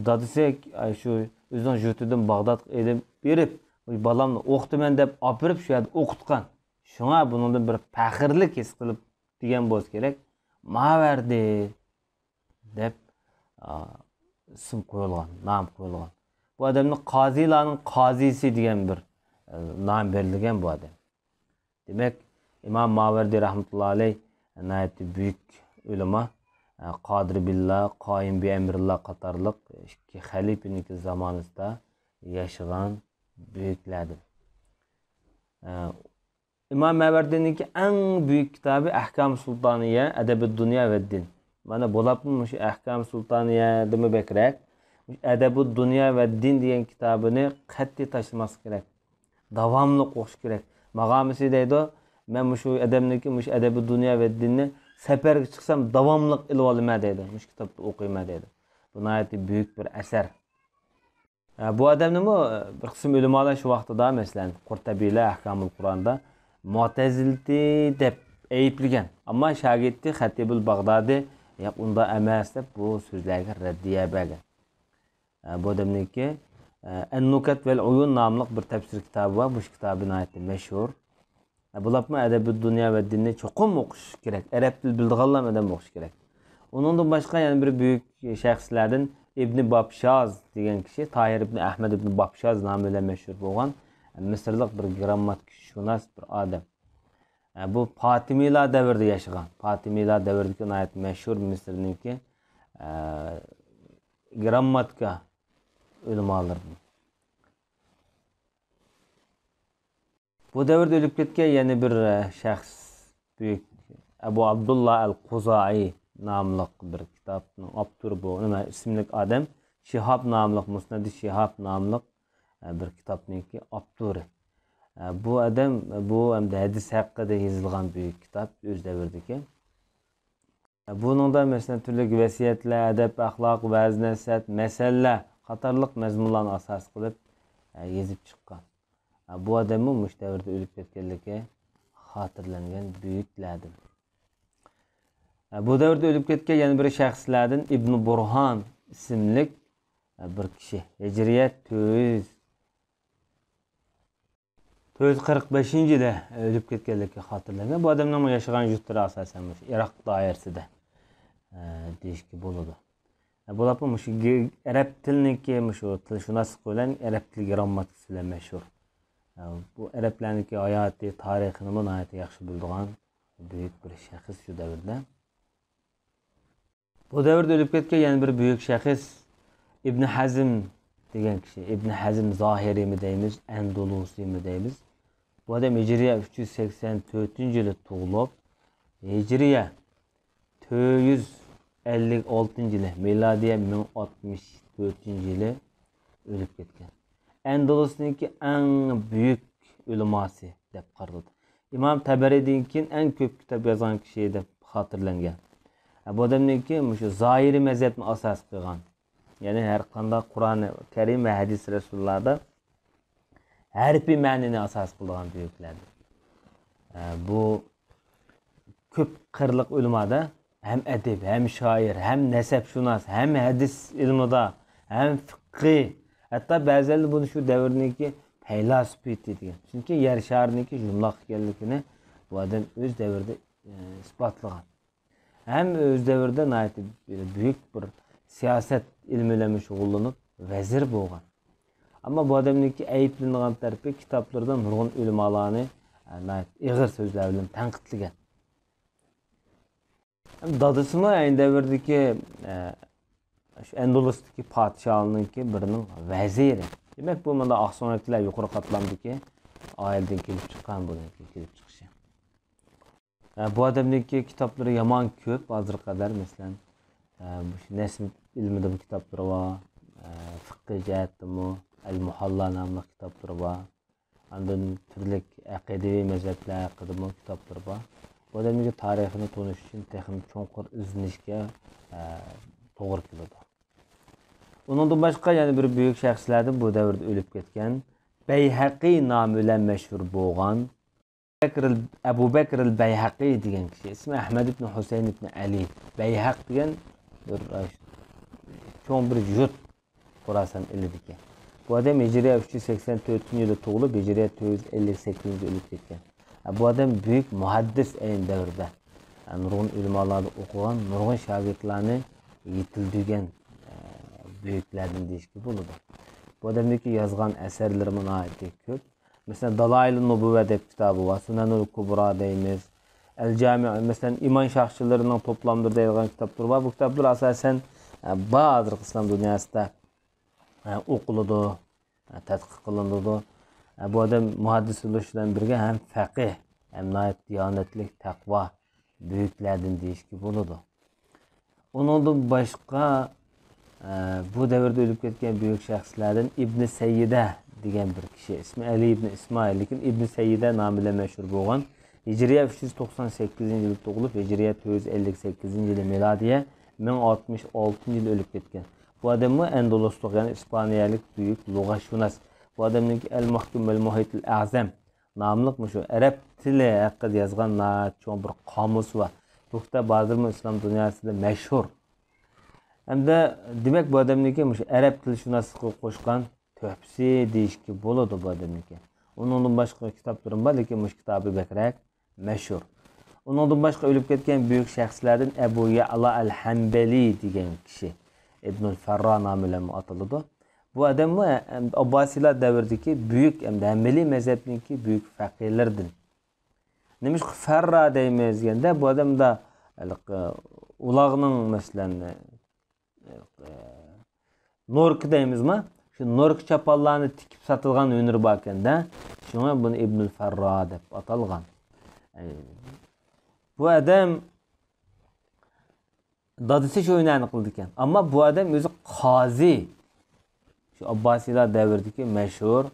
Dadisi shu o'zining yurtidan Bag'dod elib berib, balamni o'qitaman deb olib berib shu yerda o'qitgan. Shunga buningdan bir faxrlik his qilib degan bo'lsa kerak. Mavardi deb ism qo'yilgan, nom qo'yilgan. Bu odamning qozilarning qozisi degan bir nom berilgan bu odam. Demak, İmam Mavardi rahmetullohi alayh nayati büyük ulama, Qadir billah, Qoyim bi emrillah qatorliq ikki xalifaning zamonida yashagan büyüklerdir. İmam Mavardi'ninki en büyük kitabı Ahkam-ı Sultaniye, Edeb-i Dünya ve Din. Bana bulapmış Ahkam-ı Sultaniye demi bekrek. Edeb-i Dünya ve Din diyen kitabını qat'iy taşıması gerek. Davamlı okuş gerek. Mağamisi deydi, ben şu edebniki, Edeb-i Dünya ve Dinni seferge çıksam davamlıq ilib olma deydi. Muş kitapta okuyma deydi. Bu nayeti büyük bir eser. Bu adamni bir qism ulamalar shu vaqtida masalan Qurtabiylar Ahkamul Qur'onda Mu'tazilti deb ayıplagan. Ammo shogirdi Xatibul Bag'dodi yo'q unda emas deb bu so'zlarga raddiya bergan. Bu adamniki An-Nukat vel Uyun nomli bir tafsir kitobi bor. Bu kitobi nihoyatda mashhur. Bularni Edeb-i Dünya ve Dinni cho'qim o'qish kerak. Arab til bildiganlar odam o'qish kerak. Undan boshqa yana bir büyük shaxslardan İbn Babshaz degan kishi, Tahir ibn Ahmed ibn Babshaz nomi bilan mashhur bo'lgan Misrlik bir grammatikarshunos bir odam. Bu Fatimiylar davrida yashagan. Fatimiylar davridagi nihoyat mashhur Misrniki grammatika ulamolaridan. Bu davrda o'lib ketgan yana bir shaxs büyük Abu Abdullah al-Quzai namlı bir kitapın autor bu. Nima ismli adam Şihab namlı, Musnad-i Şihab namlı bir kitapniki autori. Bu adam bu hamda hadis haqida yozilgan büyük kitap o'z davridagi. Buningda masalan turli vasiyatlar, adab, axloq, va'z, nasihat, masalalar qatorliq mazmunlarni asos qilib yozib chiqqan. Bu adamning mush davrda o'lib ketganligi xotirlangan büyüklerdir. Bu davrda o'lib ketgan yana bir shaxslardan İbn Burhan ismli bir kishi. Hicriyet 445-yilda o'lib ketganligi xotirlangan. Bu odamning yashagan yurtlari asosan Iroq doirasida deyishki bo'ladi. Bular mush arab tilniki mush tilshunoslik bilan arab til grammatikasi bilan mashhur. Bu arablarniki hayoti, tarixini nihoyatda yaxshi biladigan büyük bir shaxs shu davrda. Bu davrda ölüp ketken yani bir büyük şahıs İbn Hazm degan kishi. İbn Hazm Zohiriy mi deymiz, Endulusi mi deymiz. Bu adam Hicriye 384-yili tug'ilib, Hicriye 456-yili, milodiya 1064-yili o'lib ketgan. Endulusniki eng büyük uleması deb qaraladi. İmam Tabari'den keyin eng ko'p kitob yozgan kishi deb xotirlangan. Bu adamniki shu zohiriy mazhabni asos qilgan. Ya'ni har qanday Qur'oni Karim va hadis rasullarda harfiy ma'noni asos qilgan buyuklardir. Bu ko'p qirliq ulamada hem edib, hem şair, hem nesepshunos, hem hadis ilmida, hem fiqh, hatta ba'zilar buni shu davrdagi faylasuf deydigan. Chunki yer shariniki jumloq ekanligini bu odam o'z davrida isbotlagan. Hem o'z davrida büyük bir siyaset ilmiyle shug'ullanib vazir bo'lgan. Ama bu adamniki ayıplangan tarafi kitaplardan nurg'un ulamalarni ig'ir so'zlar bilan tanqidlagan. Dadısımı aynı devirdeki Endulus'taki padişahınınki birinin veziri. Demek bu manda Aksonakiler yukarı katlamdaki aileden kelip çıkan bununki kelip çıkışı. Bu adamdaki kitapları yaman köp azır kadar mesela Nesm ilmide bu kitapları var. Fıkkı cihetimi, El-Muhalla namlı kitapları var. Ondan türlük akidevi mezhepler hakkında kitapları var. Bu adamdaki tarihini tanış için texnik çoğunqur izlenişke doğru keladi. Ondan başka yani bir büyük şahslardan bu davrda ölüp ketken Beyhaqi namı bilen meşhur bo'lgan Ebu Bekir el-Beyhaqi degan kishi. İsmi Ahmed ibn Husayn ibn Ali. Beyhaq degan bir çoğun bir yurt Xorasan ilidiki. Bu adam Hicriye 384-yili tug'ilib, Hicriye 458-yili ölüp ketgan. Bu adam büyük muhaddis aynı devirde. Nurg'un ilmlarda o'qigan, nurg'un shogirdlarni yetildirgan büyüklerden deyishga bo'ladi. Bu adamdaki yozgan asarlari nihoyatda ko'p. Mesela Dalail-i Nubuve deb kitobi var, Sunanul Kubra deymiz. El-Jami, mesela iman şahsçılarının toplamdır deyilgan kitaplar var. Bu kitaplar asasen bazı İslam dünyasında o'qiladi, tadqiq qilinadi. Bu adam muhaddis bo'lishdan birga hem faqih, hem diyonatlik, taqvo büyüklerden deyishga bo'ladi. Ondan başka bu davrda ölüp ketgan büyük şahslardan İbn Sayyida degan bir kishi. İsmi Ali ibn İsmail, lekin İbn Sayyida namıyla meşhur bo'lgan. Hicriye 398-yili tug'ilib, Hicriye 458-yili, milodiya 1066-yili ölüp ketgan. Bu adam mı Endulusluq, yani İspaniyalik büyük lug'ashunos. Bu adamning El-Mahkum el-Muhit el-Azam namliq şu Arap tili haqida yozgan cho'ng bir qomus var. Bu kitap hozirmi İslam dünyasida meşhur. Hem de demek bu adamniki şu Arap tilshunoslikka qo'shgan töhfisi deyishga bo'ladi bu adamniki. Onun başka kitaplarım var, lekin bu kitabı bekrak meşhur. Onun başka ölüp ketgan büyük şahslardan Ebu Ya'la el-Hanbali degan kishi. İbnül Ferra namıyla atıldı. Bu adam mı Abbasiler devirdeki büyük Hanbali mezhebindeki büyük fakirlerden. Demiş ki Ferra deymiz yani bu adam da ulağının mesela Nork deymiz mi? Şu Nork çapallarını tikip satılgan ünür bakken de şuna bunu İbnül Ferra deb atalgan. Bu adam dadısı şu oynayını kıldıkken. Ama bu adam özü qazi. Şu Abbasiler devirdeki meşhur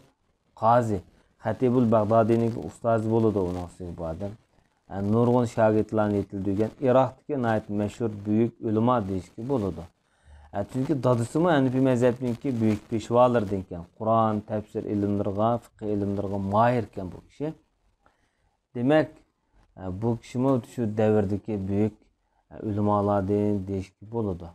qazi. Hatibul Baghdadi'nin ustazı buludu onun bu adam. Yani nurgun şagirdlarını yetildirgen Irak'taki nayet meşhur büyük ulema deyişki buludu. Çünkü dadısı mı Hanefi mezhebindeki büyük peşvalar denken. Kur'an, tefsir ilimlerine, fıkıh ilimlerine mahirken bu kişi. Demek bu kişi mi şu devirdeki büyük ulemalardan deyişki buludu.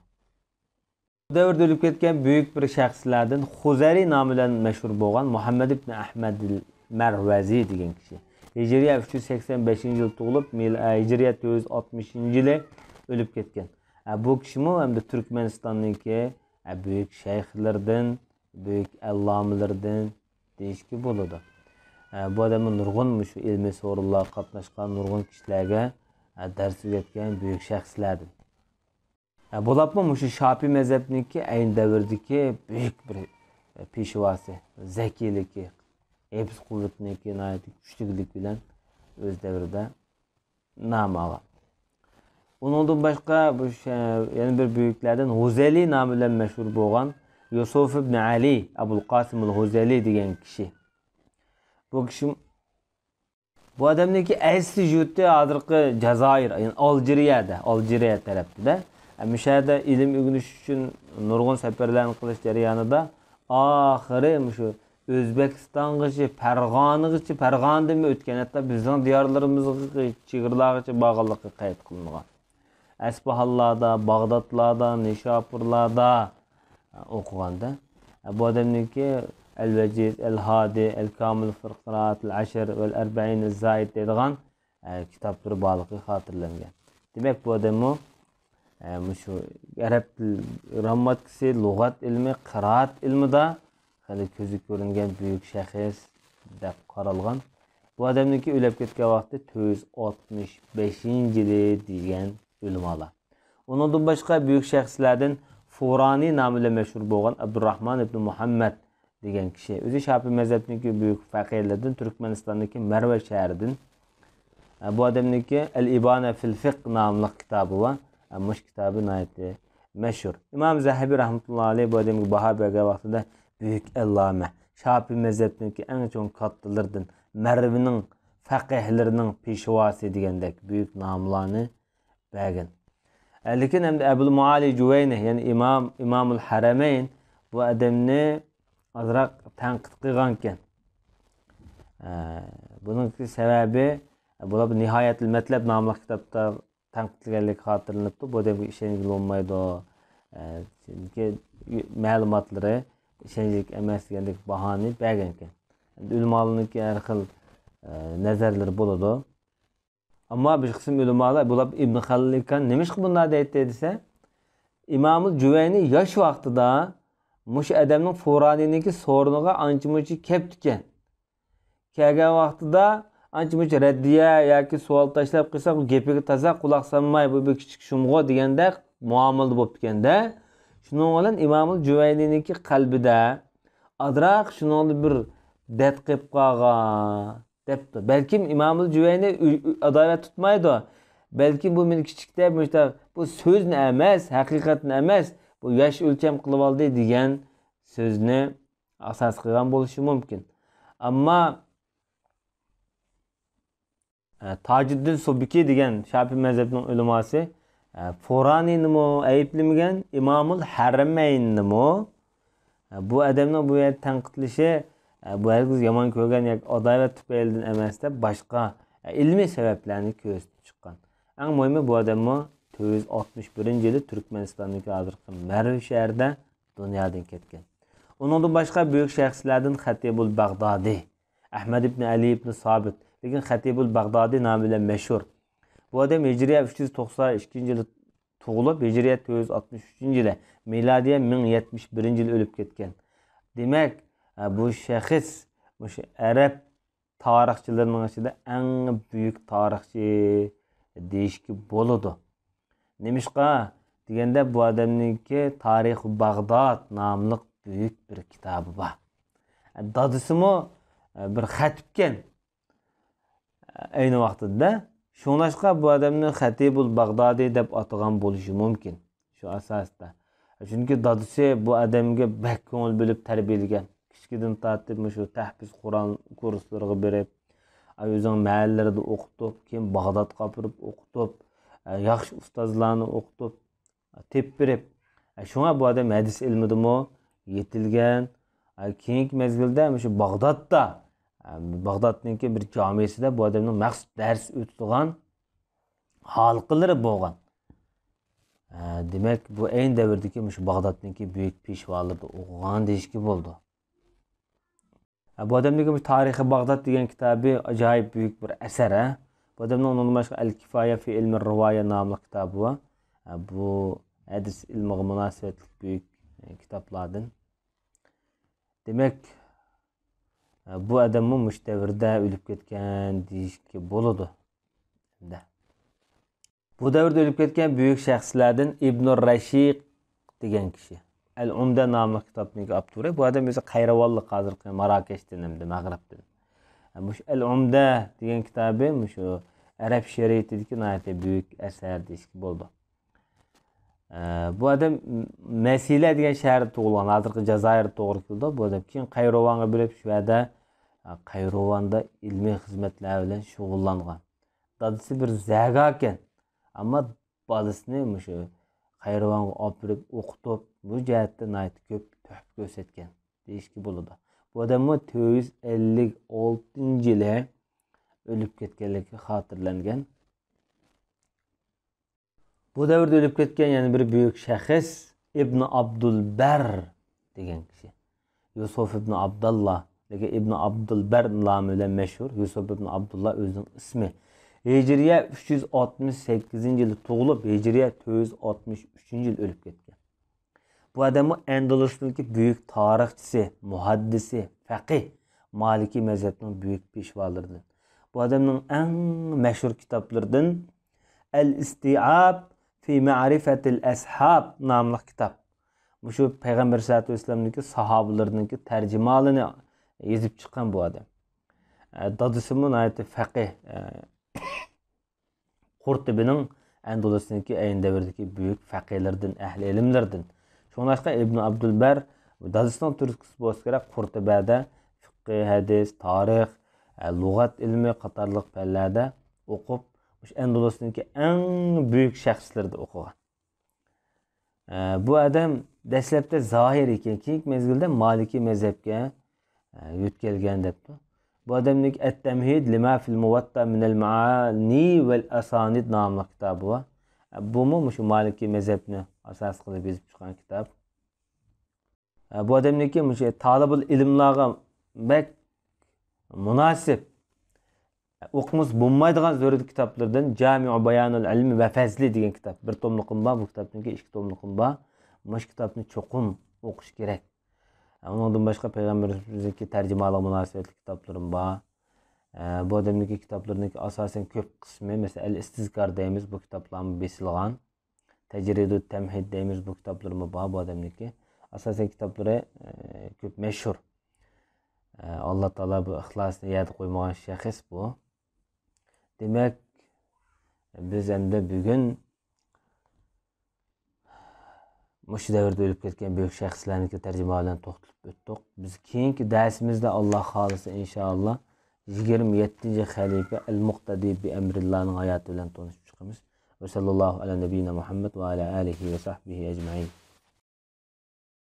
Bu devirde ölüp ketken büyük bir şahslardan Xuzari namıyla meşhur bo'lgan Muhammed ibn Ahmed el-Mervazi degan kishi. Hicriye 385-yili tug'ilib, Hicriye 460-yili ölüp ketgan. Bu kishi hem de Türkmenistan'daki büyük şeyhlerden, büyük allamalardan deyishki bo'ladi. Bu adamın nurg'un şu ilmi so'rovlar qatnashgan nurg'un kishilarga dars o'rgatgan büyük şahslardan. Bulapmı şu Şafi mezhebiniki aynı devirdeki büyük bir pişvası, zekiliki, hepsi kuvvetindeki nayet güçlülük bilen öz devirde nam ağa. Ondan başka bu yani bir büyüklerden Huzeli namıyla meşhur boğan Yusuf ibn Ali Abul Qasim el-Huzeli degan kişi. Bu kişi bu adamdaki asli jütte adırkı Cezayir, yani Algeriya tarafında. Müşahede ilim öğreniş için nurgun seferlerini kılış jarayonida ahiri şu Özbekistangacha, Farg'onaga, Farg'onadan o'tgan, hatto bizning diyorlarimizga chegirlag'icha bog'liqqa qayd qilingan. Asbahallarda, Bag'dodlarda, Nishapurlarda o'qiganda bu odamniki El-Veciz, El-Hadi, El-Kamil fil Qiraat, El-Ashr ve El-Arba'in El-Zaid deydigan kitoblari borligi xotirlangan. Demak, bu odam şu Arab grammatikasi, lug'at ilmi, qiraat ilmida hali ko'zi ko'ringan büyük shaxs deb qaralgan. Bu odamniki o'lib ketgan vaqti 465-yili degan ulamalar. Ondan başqa büyük shaxslardan Furani namıyla meşhur bo'lgan Abdurrahman ibn Muhammad degan kishi. O'zi Shafiy mazhabiniki büyük faqihlardan Turkmenistondagi Marva shahridan. Bu odamniki El-Ibana fil Fiqh nomli kitobi va mush kitobi nayati meşhur. İmam Zahabi rahmetullahi alayhi bu odamga baho bergan vaqtida büyük allama, Shafiy mazhabiniki eng cho'ng kattalardan, Marvining faqihlarning peshvosi degandek büyük nomlarni bergan. Lekin hem de Ebul Muali Cüveyni yani İmamul Harameyn bu adamni azraq tanqid qilganken. Bunun sebebi bu Nihayetul Metleb namlı kitapta tanqidlanganlik xotirlanibdi. Bu adamga ishonchli bo'lmaydi. Çünkü ma'lumotları ishonchli emas degandek bahoni bergan ekan. Ulamolarniki har xil nazarlar bo'ladi. Ama bir kısım ulamalar bulab İbn Halilkan nemiş ki bunlar deydi dese İmam-ı Cüveyni yaş vaxtida muş adamning Furani'ninki sorunuğa ançı-munçı keptiken. Kelgan vaxtida ançı-munçı reddiye yoki savol tashlab qilsak gapiga toza quloq solmay bu bir kichik shumg'o degandek muomalada bo'lib ekanda. Shuning bilan İmam-ı Cüveyni'ninki qalbida azroq shuningli bir dard qilib qolgan. Belki İmam-ı Cüveyni adalet tutmaydı. Belki bu meni kichikda bu so'zni emas, haqiqatni emas, bu yosh o'lcham qilib oldi degan so'zni asos qilgan bo'lishi mumkin. Ammo Tajuddin Subki degan Shafiy mazhabining ulamosi Furaniyni ayblamagan, İmamul Haramaynni bu adamning bu yer tanqidlashi bu herkes yaman ko'rgan yoki adalet tufaylidan emas deb boshqa ilmiy sabablarni ko'rsatib chiqqan. Eng muhimi bu odamni 461-yili Turkmenistondagi hozirgi Marv shahrida dunyodan ketgan. Undan boshqa büyük shaxslardan Xatibul Bag'dodiy, Ahmad ibn Ali ibn Sabit, lekin Xatibul Bag'dodiy nomi bilan mashhur. Bu odam Hijriya 392-yili tug'ilib, Hijriya 463-yili, milodiya 1071-yili o'lib ketgan. Demak, bu shaxs Arab tarixchilarining ichida eng büyük tarixchi deyishga bo'ladi. Nemishqa deganda bu odamningki Tarix Bag'dod nomli büyük bir kitobi bor. Dadisimi bir xatibkan ayni vaqtida. Shuningdek bu odamni Xatibul Bag'dodiy deb atagan bo'lishi mumkin. Shu asosda. Chunki dadisi bu odamga bak ko'ngil bo'lib tarbiyalagan. Kichkidan tortib shu tahfiz Qur'on kurslariga berib, o'zining mahallalarida o'qitib, keyin Bag'dodga olib o'qitib, yaxshi ustozlarni o'qitib, tepirib. Shunga bu odam hadis ilmidimi yetilgan. Keyingi mezgilda shu Bag'dodda, Bag'dodningki bir jamiasida bu odamning maxsus dars o'tadigan halqalari bo'lgan. Demek bu en devirdeki Bag'dodniki büyük peshvolarni o'qigan deyishga bo'ldi. Bu adamdagi Tarixi Bag'dod degan kitobi ajoyib büyük bir eser. Bu adamning undan boshqa Al-Kifaya fi ilmi rivoya nomli kitobi bor. Bu hadis ilmiga munosabatli büyük kitoblardan. Demek bu adamning mush davrda o'lib ketgan deyishga bo'ladi. Bu davrda ölüp ketken büyük şəxslərdən İbn-i Rəşiq degan kishi. El-Umda nomli kitobni olib. Bu odam o'zi Qayravolli hozirgi Marokesh dinimdi, Mag'ribda. Mush El-Umda degan kitobi shu arab shariatidagi nihoyatda buyuk asar deyishga bo'ldi. Bu odam Masila degan shaharda tug'ilgan, hozirgi Jazoirda to'g'ri keldi. Bu odam keyin Qayrovonga bo'lib shu yerda Qayrovonda ilmiy xizmatlar bilan shug'ullangan. Dadisi bir zaga ekan. Ama bolasini shu Qayrovonga olib borib o'qitib, bu jihatda nihoyat ko'p tuhfa ko'rsatgan deyishga bo'ladi. Bu odam 456-yili o'lib ketganligi xotirlangan. Bu davrda o'lib ketgan yana bir buyuk shaxs Ibn Abdulbar degan kishi. Yusuf ibn Abdullah, lekin Ibn Abdulbar nomi bilan mashhur. Yusuf ibn Abdullah o'zining ismi. Hicriye 368 yılı tug'ilib, Hicriye 463 yıl ölüp ketgan. Bu adamı Endolus'taki büyük tarixchisi, muhaddisi, faqih, Maliki mezhebinin büyük peşvalarıdır. Bu adamın en meşhur kitaplarından El-İsti'ab fi Ma'rifetil Ashab namlı kitap. Bu şu Peygamber sallallahu aleyhi ve sellem'deki sahabelerindeki tercümalını yazıp çıkan bu adam. Dadısımın ayeti faqih. Qurtubining Andalus'taki ayın devirdeki büyük faqihlerden, ehli ilimlerden. Şonlaşqa İbn Abdulbar Dadiston Türkisi bo'lsa kerak Qurtubada fiqh, hadis, tarix, lug'at ilmi qatorliq fanlarda o'qib, o'sha Andalus'taki eng büyük shaxslarda o'qigan. Bu adam dastlabda zohir ekan, keyingi mezgilda Maliki mazhabga yo'tkalgan debdi. Bu adamning Et-Temhid lima fil Muvatta minel Maani vel Asanid namlı kitabı var. Bu mu şu Maliki mezhebini asas qilib yozib chiqqan kitob. Bu adamniki şu talibul ilmlarga bek munosib o'qimiz bo'lmaydigan zo'rdi kitoblardan Jami'u Bayanul Ilmi ve Fazli degan kitob. Bir tomliqim bor, bu kitobniki 2 tomliqim bor. Mush kitobni cho'qim o'qish kerak. Ondan başka Peygamberimizin tercümalı münasebetli kitaplarım var. Bu adamdaki kitaplarındaki asasen köp kısmı mesela El-İstizkar deyimiz bu kitaplarımı besilgan. Tecrid-ü Temhid deyimiz bu kitaplarımı var bu adamdaki. Asasen kitapları köp meşhur. Allah Teala bu ihlasını yerde koymayan şahıs bu. Demek biz hem de bugün Muş davrda ölüp ketken büyük şəxslərniki tərcümalarını toxtulub ötdük. Biz keyinki dərsimizdə Allah xalisi inşallah 27-ci xəlifə El-Muqtadi bi Emrillah'ın hayatı ilə tanışıb çıxımız. Və sallallahu ala nebiyyina Muhammed və ala alihi və sahbihi ecmaîn.